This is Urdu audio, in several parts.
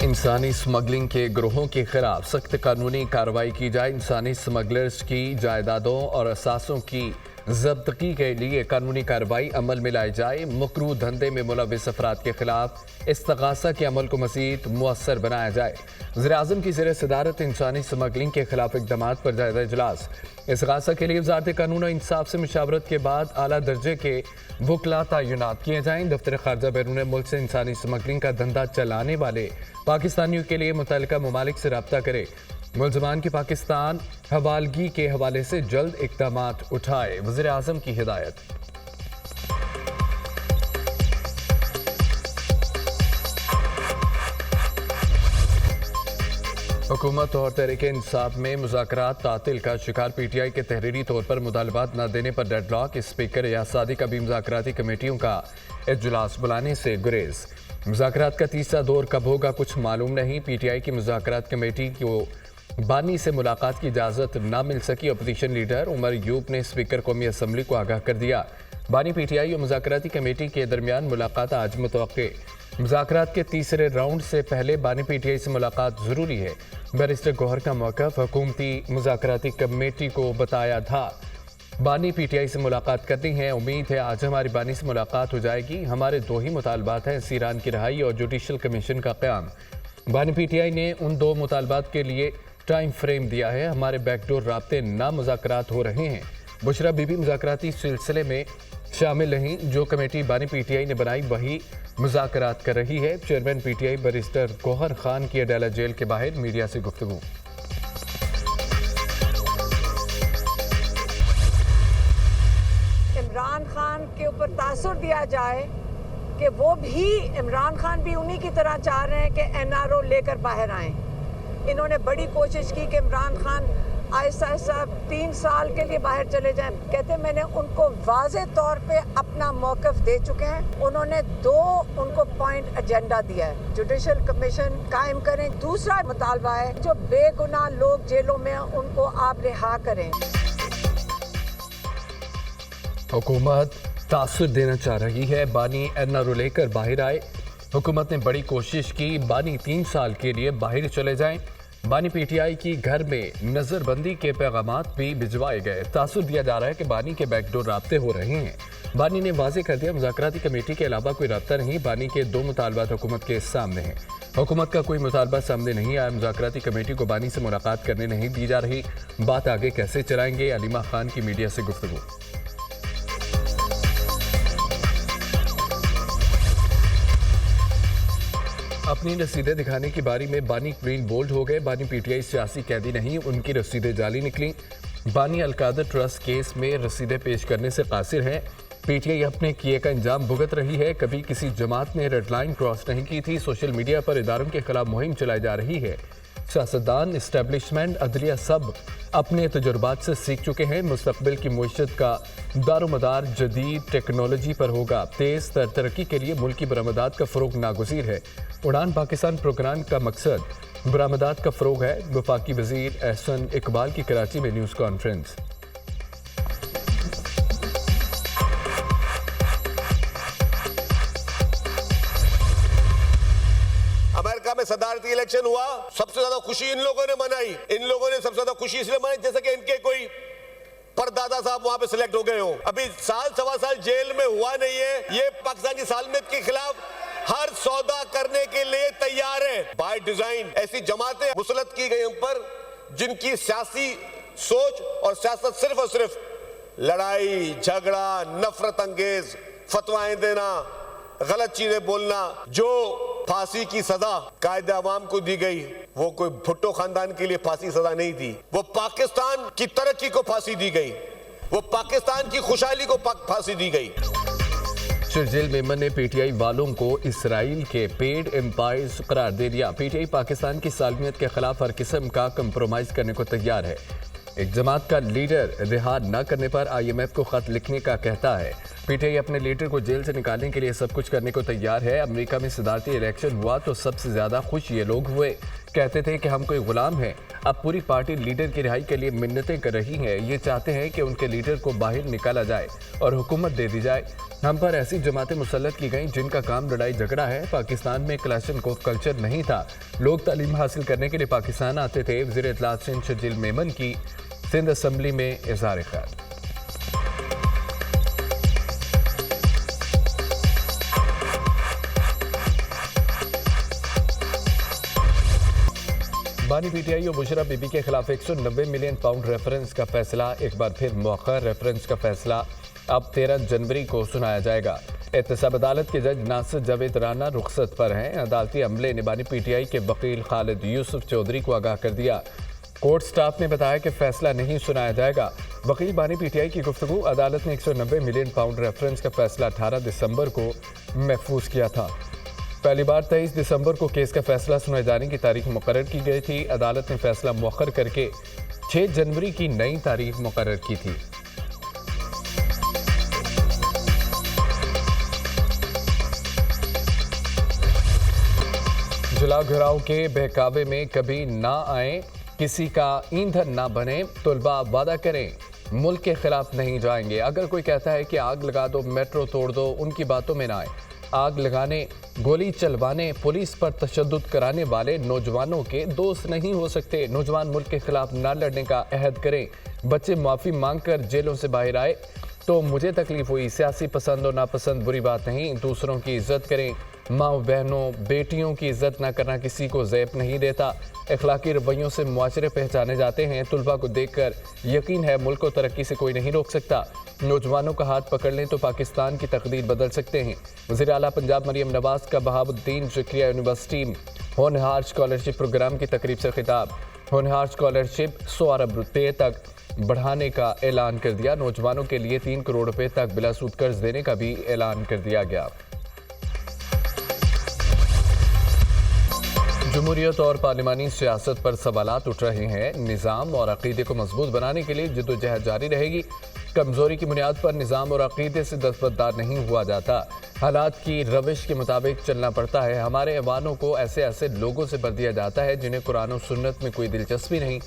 انسانی اسمگلنگ کے گروہوں کے خلاف سخت قانونی کارروائی کی جائے۔ انسانی اسمگلرز کی جائیدادوں اور اثاثوں کی ضبطگی کے لیے قانونی کارروائی عمل میں لائی جائے۔ مکروہ دھندے میں ملوث افراد کے خلاف استغاثہ کے عمل کو مزید مؤثر بنایا جائے۔ وزیراعظم کی زیر صدارت انسانی اسمگلنگ کے خلاف اقدامات پر جائزہ اجلاس۔ استغاثہ کے لیے وزارت قانون و انصاف سے مشاورت کے بعد اعلیٰ درجے کے وکلاء تعینات کیے جائیں۔ دفتر خارجہ بیرون ملک سے انسانی اسمگلنگ کا دھندا چلانے والے پاکستانیوں کے لیے متعلقہ ممالک سے رابطہ کرے۔ ملزمان کی پاکستان حوالگی کے حوالے سے جلد اقدامات اٹھائے۔ وزیر اعظم کی ہدایت۔ حکومت اور تحریک انصاف میں مذاکرات تعطل کا شکار۔ پی ٹی آئی کے تحریری طور پر مطالبات نہ دینے پر dead lock. Speaker Ayaz Sadiq کا بھی مذاکراتی کمیٹیوں کا اجلاس بلانے سے گریز۔ مذاکرات کا تیسرا دور کب ہوگا کچھ معلوم نہیں۔ پی ٹی آئی کی مذاکرات کمیٹی کو بانی سے ملاقات کی اجازت نہ مل سکی۔ اپوزیشن لیڈر عمر ایوب نے اسپیکر قومی اسمبلی کو آگاہ کر دیا۔ بانی پی ٹی آئی اور مذاکراتی کمیٹی کے درمیان ملاقات آج متوقع۔ مذاکرات کے تیسرے راؤنڈ سے پہلے بانی پی ٹی آئی سے ملاقات ضروری ہے۔ بیرسٹر گوہر کا موقف حکومتی مذاکراتی کمیٹی کو بتایا تھا۔ بانی پی ٹی آئی سے ملاقات کرنی ہے۔ امید ہے آج ہماری بانی سے ملاقات ہو جائے گی۔ ہمارے دو ہی مطالبات ہیں، اسیران کی رہائی اور جوڈیشل کمیشن کا قیام۔ بانی پی ٹی آئی نے ان دو مطالبات کے لیے ٹائم فریم دیا ہے۔ ہمارے بیک ڈور رابطے نہ مذاکرات ہو رہے ہیں۔ بشرا بی بی مذاکراتی سلسلے میں شامل نہیں۔ جو کمیٹی بانی پی ٹی آئی نے بنائی وہی مذاکرات کر رہی ہے۔ Chairman P T I barrister Gohar Khan کی اڈیالہ جیل کے باہر میڈیا سے گفتگو۔ عمران خان کے اوپر تاثر دیا جائے کہ وہ بھی عمران خان بھی انہی کی طرح چاہ رہے ہیں کہ این آر او لے کر باہر آئیں۔ انہوں نے بڑی کوشش کی کہ عمران خان آہستہ آہستہ 3 سال کے لیے باہر چلے جائیں۔ کہتے ہیں میں نے ان کو واضح طور پہ اپنا موقف دے چکے ہیں۔ انہوں نے 2 ان کو پوائنٹ ایجنڈا دیا ہے، جوڈیشل کمیشن قائم کریں۔ دوسرا مطالبہ ہے جو بے گناہ لوگ جیلوں میں ہیں ان کو آپ رہا کریں۔ حکومت تاثر دینا چاہ رہی ہے، بانی این آر او لے کر باہر آئے۔ حکومت نے بڑی کوشش کی، بانی 3 سال کے لیے باہر چلے جائیں۔ بانی پی ٹی آئی کی گھر میں نظر بندی کے پیغامات بھی بھجوائے گئے۔ تاثر دیا جا رہا ہے کہ بانی کے بیک ڈور رابطے ہو رہے ہیں۔ بانی نے واضح کر دیا مذاکراتی کمیٹی کے علاوہ کوئی رابطہ نہیں۔ بانی کے 2 مطالبات حکومت کے سامنے ہیں۔ حکومت کا کوئی مطالبہ سامنے نہیں آیا۔ مذاکراتی کمیٹی کو بانی سے ملاقات کرنے نہیں دی جا رہی۔ بات آگے کیسے چلائیں گے؟ علیمہ خان کی میڈیا سے گفتگو۔ اپنی رسیدیں دکھانے کی باری میں بانی کلین بولڈ ہو گئے۔ بانی پی ٹی آئی سیاسی قیدی نہیں، ان کی رسیدیں جعلی نکلیں۔ بانی القادر ٹرسٹ کیس میں رسیدیں پیش کرنے سے قاصر ہے۔ پی ٹی آئی اپنے کیے کا انجام بھگت رہی ہے۔ کبھی کسی جماعت نے ریڈ لائن کراس نہیں کی تھی۔ سوشل میڈیا پر اداروں کے خلاف مہم چلائی جا رہی ہے۔ سیاستدان، اسٹیبلشمنٹ، عدلیہ سب اپنے تجربات سے سیکھ چکے ہیں۔ مستقبل کی معیشت کا دار و مدار جدید ٹیکنالوجی پر ہوگا۔ تیز تر ترقی کے لیے ملکی برآمدات کا فروغ ناگزیر ہے۔ اڑان پاکستان پروگرام کا مقصد برآمدات کا فروغ ہے۔ وفاقی وزیر احسن اقبال کی کراچی میں نیوز کانفرنس۔ امریکہ میں صدارتی الیکشن ہوا، سب سے زیادہ خوشی ان لوگوں نے منائی۔ ان لوگوں نے سب سے زیادہ خوشی اس لیے منائی جیسے کہ ان کے کوئی پردادا صاحب وہاں پہ سلیکٹ ہو گئے ہوں۔ ابھی سال 1.25 سال جیل میں ہوا نہیں ہے۔ یہ پاکستان کی سالمیت کے خلاف ہر سودا کرنے کے لیے تیار ہے۔ بائی ڈیزائن ایسی جماعتیں مسلط کی گئی ان پر جن کی سیاسی سوچ اور سیاست صرف اور صرف لڑائی جھگڑا، نفرت انگیز فتوائیں دینا، غلط چیزیں بولنا۔ جو پھانسی کی سزا قائد عوام کو دی گئی وہ کوئی بھٹو خاندان کے لیے پھانسی سزا نہیں تھی، وہ پاکستان کی ترقی کو پھانسی دی گئی، وہ پاکستان کی خوشحالی کو پھانسی دی گئی۔ شرجیل میمن نے پی ٹی آئی والوں کو اسرائیل کے پیڈ امپائرز قرار دے دیا۔ پی ٹی آئی پاکستان کی سالمیت کے خلاف ہر قسم کا کمپرومائز کرنے کو تیار ہے۔ ایک جماعت کا لیڈر رہا نہ کرنے پر آئی ایم ایف کو خط لکھنے کا کہتا ہے۔ پی ٹی آئی اپنے لیڈر کو جیل سے نکالنے کے لیے سب کچھ کرنے کو تیار ہے۔ امریکہ میں صدارتی الیکشن ہوا تو سب سے زیادہ خوش یہ لوگ ہوئے، کہتے تھے کہ ہم کوئی غلام ہیں۔ اب پوری پارٹی لیڈر کی رہائی کے لیے منتیں کر رہی ہیں، یہ چاہتے ہیں کہ ان کے لیڈر کو باہر نکالا جائے اور حکومت دے دی جائے۔ ہم پر ایسی جماعتیں مسلط کی گئیں جن کا کام لڑائی جھگڑا ہے۔ پاکستان میں کلاشنکوف کلچر نہیں تھا، لوگ تعلیم حاصل کرنے کے لیے پاکستان آتے تھے۔ وزیر اطلاعات سندھ شرجیل میمن کی سندھ اسمبلی میں اظہار خیال۔ بانی پی ٹی آئی اور بشرا بی بی کے خلاف 190 ملین پاؤنڈ ریفرنس کا فیصلہ ایک بار پھر مؤخر۔ ریفرنس کا فیصلہ اب 13 جنوری کو سنایا جائے گا۔ احتساب عدالت کے جج ناصر جاوید رانا رخصت پر ہیں۔ عدالتی عملے نے بانی پی ٹی آئی کے وکیل خالد یوسف چودھری کو آگاہ کر دیا۔ کورٹ سٹاف نے بتایا کہ فیصلہ نہیں سنایا جائے گا۔ وکیل بانی پی ٹی آئی کی گفتگو: عدالت نے 190 ملین پاؤنڈ ریفرنس کا فیصلہ 18 دسمبر کو محفوظ کیا تھا۔ پہلی بار 23 دسمبر کو کیس کا فیصلہ سنائے جانے کی تاریخ مقرر کی گئی تھی۔ عدالت نے فیصلہ مؤخر کر کے 6 جنوری کی نئی تاریخ مقرر کی تھی۔ جلا گھراؤ کے بہکاوے میں کبھی نہ آئیں، کسی کا ایندھن نہ بنے، طلباء وعدہ کریں ملک کے خلاف نہیں جائیں گے۔ اگر کوئی کہتا ہے کہ آگ لگا دو، میٹرو توڑ دو، ان کی باتوں میں نہ آئیں۔ آگ لگانے، گولی چلوانے، پولیس پر تشدد کرانے والے نوجوانوں کے دوست نہیں ہو سکتے۔ نوجوان ملک کے خلاف نہ لڑنے کا عہد کریں۔ بچے معافی مانگ کر جیلوں سے باہر آئے تو مجھے تکلیف ہوئی۔ سیاسی پسند و ناپسند بری بات نہیں، دوسروں کی عزت کریں۔ ماں بہنوں، بیٹیوں کی عزت نہ کرنا کسی کو زیب نہیں دیتا۔ اخلاقی رویوں سے معاشرے پہچانے جاتے ہیں۔ طلباء کو دیکھ کر یقین ہے ملک کو ترقی سے کوئی نہیں روک سکتا۔ نوجوانوں کا ہاتھ پکڑ لیں تو پاکستان کی تقدیر بدل سکتے ہیں۔ وزیر اعلیٰ پنجاب مریم نواز کا بہاؤ الدین ذکریہ یونیورسٹی ہونہار اسکالرشپ پروگرام کی تقریب سے خطاب۔ ہونہار اسکالرشپ 100 ارب روپے تک بڑھانے کا اعلان کر دیا۔ نوجوانوں کے لیے 3 کروڑ روپے تک بلا سود قرض دینے کا بھی اعلان کر دیا گیا۔ جمہوریت اور پارلیمانی سیاست پر سوالات اٹھ رہے ہیں۔ نظام اور عقیدے کو مضبوط بنانے کے لیے جدوجہد جاری رہے گی۔ کمزوری کی بنیاد پر نظام اور عقیدے سے دستبردار نہیں ہوا جاتا، حالات کی روش کے مطابق چلنا پڑتا ہے۔ ہمارے ایوانوں کو ایسے لوگوں سے بھر دیا جاتا ہے جنہیں قرآن و سنت میں کوئی دلچسپی نہیں۔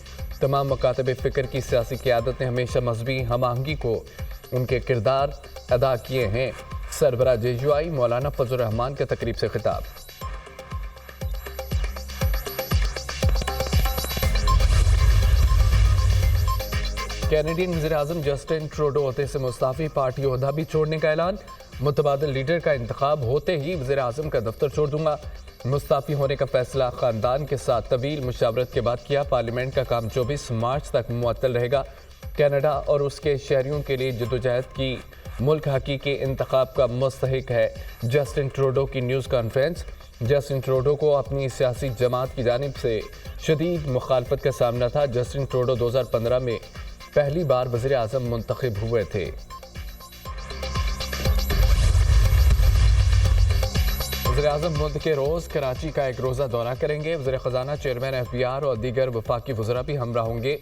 تمام مکاتب فکر کی سیاسی قیادت نے ہمیشہ مذہبی ہم آہنگی کو ان کے کردار ادا کیے ہیں۔ سربراہ جے یو آئی مولانا فضل الرحمان کا تقریب سے خطاب۔ کینیڈین وزیر اعظم جسٹن ٹروڈو عہدے سے مستعفی، پارٹی عہدہ بھی چھوڑنے کا اعلان۔ متبادل لیڈر کا انتخاب ہوتے ہی وزیر اعظم کا دفتر چھوڑ دوں گا۔ مستعفی ہونے کا فیصلہ خاندان کے ساتھ طویل مشاورت کے بعد کیا۔ پارلیمنٹ کا کام 24 مارچ تک معطل رہے گا۔ کینیڈا اور اس کے شہریوں کے لیے جدوجہد کی ملک حقیقی انتخاب کا مستحق ہے۔ جسٹن ٹروڈو کی نیوز کانفرنس۔ جسٹن ٹروڈو کو اپنی سیاسی جماعت کی جانب سے شدید مخالفت کا سامنا تھا۔ جسٹن ٹروڈو 2015 میں پہلی بار وزیر اعظم منتخب ہوئے تھے۔ وزیر اعظم بدھ کے روز کراچی کا ایک روزہ دورہ کریں گے۔ وزیر خزانہ، چیئرمین ایف بی آر اور دیگر وفاقی وزراء بھی ہمراہ ہوں گے۔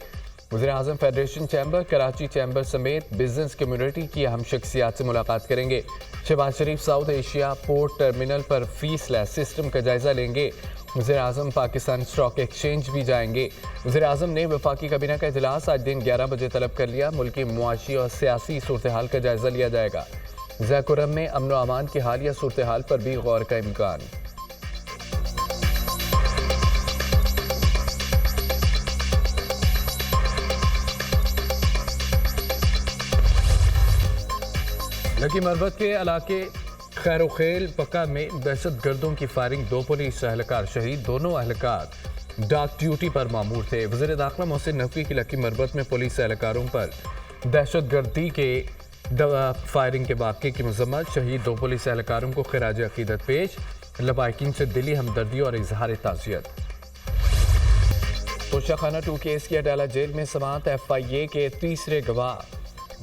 وزیر اعظم فیڈریشن چیمبر، کراچی چیمبر سمیت بزنس کمیونٹی کی اہم شخصیات سے ملاقات کریں گے۔ شہباز شریف ساؤتھ ایشیا پورٹ ٹرمینل پر فیس لیس سسٹم کا جائزہ لیں گے۔ وزیر اعظم پاکستان اسٹاک ایکسچینج بھی جائیں گے۔ وزیر اعظم نے وفاقی کابینہ کا اجلاس آج دن 11 بجے طلب کر لیا۔ ملکی معاشی اور سیاسی صورتحال کا جائزہ لیا جائے گا۔ ذیکورم میں امن و امان کی حالیہ صورتحال پر بھی غور کا امکان۔ لکی مروت کے علاقے خیر و خیل پکا میں دہشت گردوں کی فائرنگ، 2 پولیس اہلکار شہید، دونوں اہلکار ڈاک ڈیوٹی پر مامور تھے۔ وزیر داخلہ محسن نقوی کی لکی مروت میں پولیس اہلکاروں پر دہشت گردی کے فائرنگ کے واقعے کی مذمت، شہید 2 پولیس اہلکاروں کو خراج عقیدت پیش، لواحقین سے دلی ہمدردی اور اظہار تعزیت۔ توشہ خانہ 2 کیس کی اڈالہ جیل میں سماعت، ایف آئی اے کے تیسرے گواہ